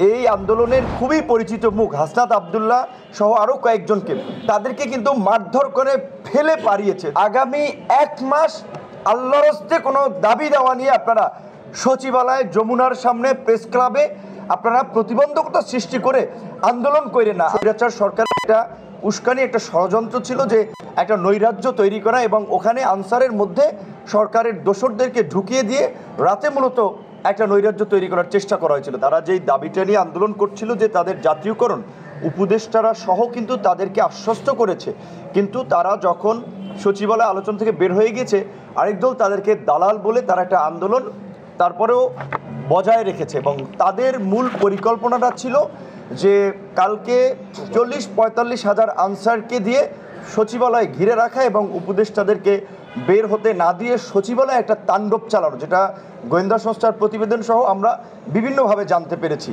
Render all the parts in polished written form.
এই আন্দোলনের খুবই পরিচিত মুখ হাসনাত আব্দুল্লাহ সহ আরও কয়েকজনকে তাদেরকে কিন্তু মারধর করে ফেলে পারিয়েছে। আগামী 1 মাস আল্লাহর হস্তে কোনো দাবি দেওয়া নিয়ে আপনারা সচিবালয়, যমুনার সামনে, প্রেস ক্লাবে আপনারা প্রতিবন্ধকতা সৃষ্টি করে আন্দোলন করেন না। স্বৈরাচার সরকারের একটা উস্কানি, একটা ষড়যন্ত্র ছিল যে একটা নৈরাজ্য তৈরি করা এবং ওখানে আনসারের মধ্যে সরকারের দোসরদেরকে ঢুকিয়ে দিয়ে রাতে মূলত একটা নৈরাজ্য তৈরি করার চেষ্টা করা হয়েছিল। তারা যেই দাবিটা নিয়ে আন্দোলন করছিল যে তাদের জাতীয়করণ, উপদেষ্টারা সহ কিন্তু তাদেরকে আশ্বস্ত করেছে, কিন্তু তারা যখন সচিবালয় আলোচনা থেকে বের হয়ে গেছে আরেক দল তাদেরকে দালাল বলে তারা একটা আন্দোলন তারপরেও বজায় রেখেছে এবং তাদের মূল পরিকল্পনাটা ছিল যে কালকে 40-45 হাজার আনসারকে দিয়ে সচিবালয় ঘিরে রাখা এবং উপদেষ্টাদেরকে বের হতে না দিয়ে সচিবালয়ে একটা তাণ্ডব চালানো, যেটা গোয়েন্দা সংস্থার প্রতিবেদন সহ আমরা বিভিন্নভাবে জানতে পেরেছি।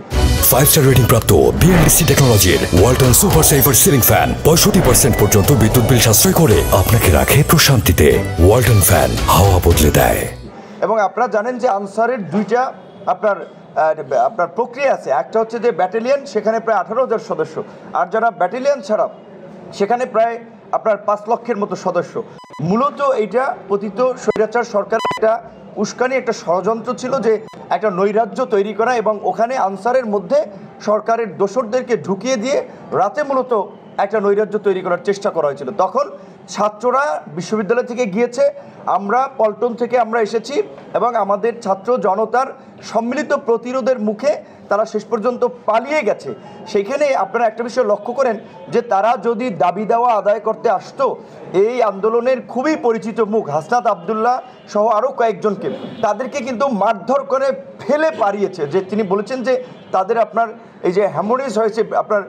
5 স্টার রেটিং প্রাপ্ত বিএনডিসি টেকনোলজির Walton super saver ceiling fan 65% পর্যন্ত বিদ্যুৎ বিল সাশ্রয় করে আপনাকে রাখে প্রশান্তিতে। ওয়ালটন ফ্যান হাওয়া বদলে দেয়। এবং আপনারা জানেন যে আনসারের দুইটা আপনার প্রক্রিয়া আছে। একটা হচ্ছে যে ব্যাটালিয়ন, সেখানে প্রায় 18,000 সদস্য, আর যারা ব্যাটালিয়ন ছাড়া সেখানে প্রায় আপনার 5 লক্ষের মতো সদস্য। মূলত এইটা পতিত স্বৈরাচার সরকারের একটা উস্কানি, একটা ষড়যন্ত্র ছিল যে একটা নৈরাজ্য তৈরি করা এবং ওখানে আনসারের মধ্যে সরকারের দোসরদেরকে ঢুকিয়ে দিয়ে রাতে মূলত একটা নৈরাজ্য তৈরি করার চেষ্টা করা হয়েছিল। তখন ছাত্ররা বিশ্ববিদ্যালয় থেকে গিয়েছে, আমরা পল্টন থেকে আমরা এসেছি এবং আমাদের ছাত্র জনতার সম্মিলিত প্রতিরোধের মুখে তারা শেষ পর্যন্ত পালিয়ে গেছে। সেইখানে আপনারা একটা বিষয় লক্ষ্য করেন যে তারা যদি দাবি দেওয়া আদায় করতে আসতো, এই আন্দোলনের খুবই পরিচিত মুখ হাসনাত আব্দুল্লাহ সহ আরও কয়েকজনকে তাদেরকে কিন্তু মারধর করে ফেলে পারিয়েছে। যে তিনি বলেছেন যে তাদের আপনার এই যে হ্যামোরেজ হয়েছে, আপনার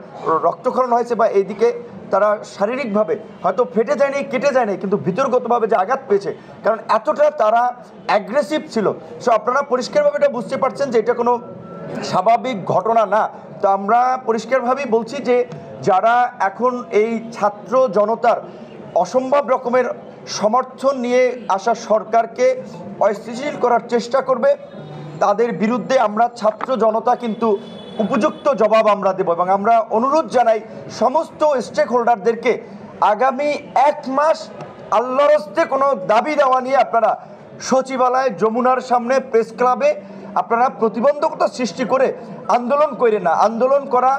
রক্তক্ষরণ হয়েছে বা এইদিকে তারা শারীরিকভাবে হয়তো ফেটে যায়নি, কেটে যায়নি, কিন্তু ভিতরগতভাবে যে আঘাত পেয়েছে, কারণ এতটা তারা অ্যাগ্রেসিভ ছিল। সো আপনারা পরিষ্কারভাবে এটা বুঝতে পারছেন যে এটা কোনো স্বাভাবিক ঘটনা না। তো আমরা পরিষ্কারভাবেই বলছি যে যারা এখন এই ছাত্র জনতার অসম্ভব রকমের সমর্থন নিয়ে আসা সরকারকে অস্থিতিশীল করার চেষ্টা করবে, তাদের বিরুদ্ধে আমরা ছাত্র জনতা কিন্তু উপযুক্ত জবাব আমরা দেব। এবং আমরা অনুরোধ জানাই সমস্ত স্টেক হোল্ডারদেরকে আগামী 1 মাস আল্লাহর হস্তে কোনো দাবি দেওয়া নিয়ে আপনারা সচিবালয়, যমুনার সামনে, প্রেস ক্লাবে আপনারা প্রতিবন্ধকতা সৃষ্টি করে আন্দোলন করেন না। আন্দোলন করা,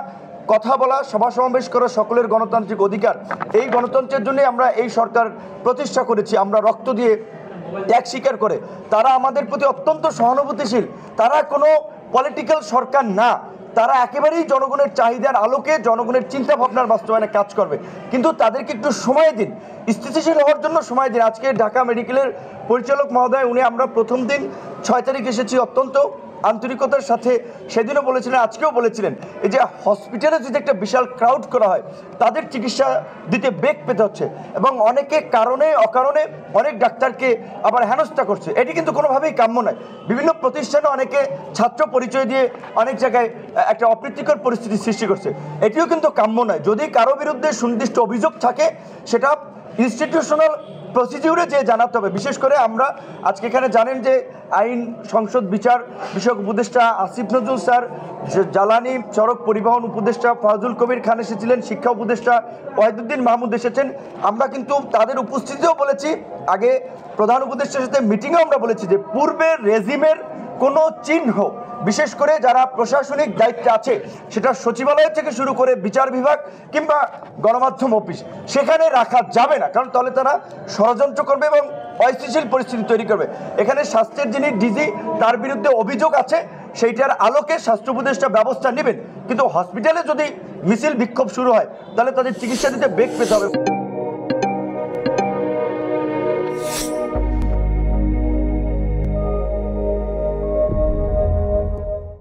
কথা বলা, সভা সমাবেশ করা সকলের গণতান্ত্রিক অধিকার। এই গণতন্ত্রের জন্যই আমরা এই সরকার প্রতিষ্ঠা করেছি। আমরা রক্ত দিয়ে ত্যাগ স্বীকার করে। তারা আমাদের প্রতি অত্যন্ত সহানুভূতিশীল। তারা কোনো পলিটিক্যাল সরকার না, তারা একেবারেই জনগণের চাহিদার আলোকে জনগণের চিন্তা ভাবনার বাস্তবায়নে কাজ করবে। কিন্তু তাদেরকে একটু সময় দিন, স্থিতিশীল হওয়ার জন্য সময় দিন। আজকে ঢাকা মেডিকেলের পরিচালক মহোদয়, উনি আমরা প্রথম দিন 6 তারিখ এসেছি, অত্যন্ত আন্তরিকতার সাথে সেদিনও বলেছিলেন, আজকেও বলেছিলেন, এই যে হসপিটালে যদি একটা বিশাল ক্রাউড করা হয় তাদের চিকিৎসা দিতে বেগ পেতে হচ্ছে এবং অনেকে কারণে অকারণে অনেক ডাক্তারকে আবার হেনস্থা করছে। এটি কিন্তু কোনোভাবেই কাম্য নয়। বিভিন্ন প্রতিষ্ঠানে অনেকে ছাত্র পরিচয় দিয়ে অনেক জায়গায় একটা অপ্রীতিকর পরিস্থিতি সৃষ্টি করছে। এটিও কিন্তু কাম্য নয়। যদি কারো বিরুদ্ধে সুনির্দিষ্ট অভিযোগ থাকে সেটা ইনস্টিটিউশনাল প্রসিডিউরে যে জানাতে হবে। বিশেষ করে আমরা আজকে এখানে জানেন যে আইন, সংসদ, বিচার বিষয়ক উপদেষ্টা আসিফ নজরুল স্যার, জ্বালানি সড়ক পরিবহন উপদেষ্টা ফজলুল কবির খান এসেছিলেন, শিক্ষা উপদেষ্টা ওয়াহিদুদ্দিন মাহমুদ এসেছেন। আমরা কিন্তু তাদের উপস্থিতিও বলেছি, আগে প্রধান উপদেষ্টার সাথে মিটিংয়েও আমরা বলেছি যে পূর্বের রেজিমের কোনো চিহ্ন, বিশেষ করে যারা প্রশাসনিক দায়িত্বে আছে, সেটা সচিবালয় থেকে শুরু করে বিচার বিভাগ কিংবা গণমাধ্যম অফিস, সেখানে রাখা যাবে না। কারণ তাহলে তারা ষড়যন্ত্র করবে এবং অস্থিতিশীল পরিস্থিতি তৈরি করবে। এখানে স্বাস্থ্যের যিনি ডিজি, তার বিরুদ্ধে অভিযোগ আছে, সেইটার আলোকে স্বাস্থ্য উপদেষ্টা ব্যবস্থা নেবেন। কিন্তু হসপিটালে যদি মিছিল বিক্ষোভ শুরু হয় তাহলে তাদের চিকিৎসা দিতে বেগ পেতে হবে।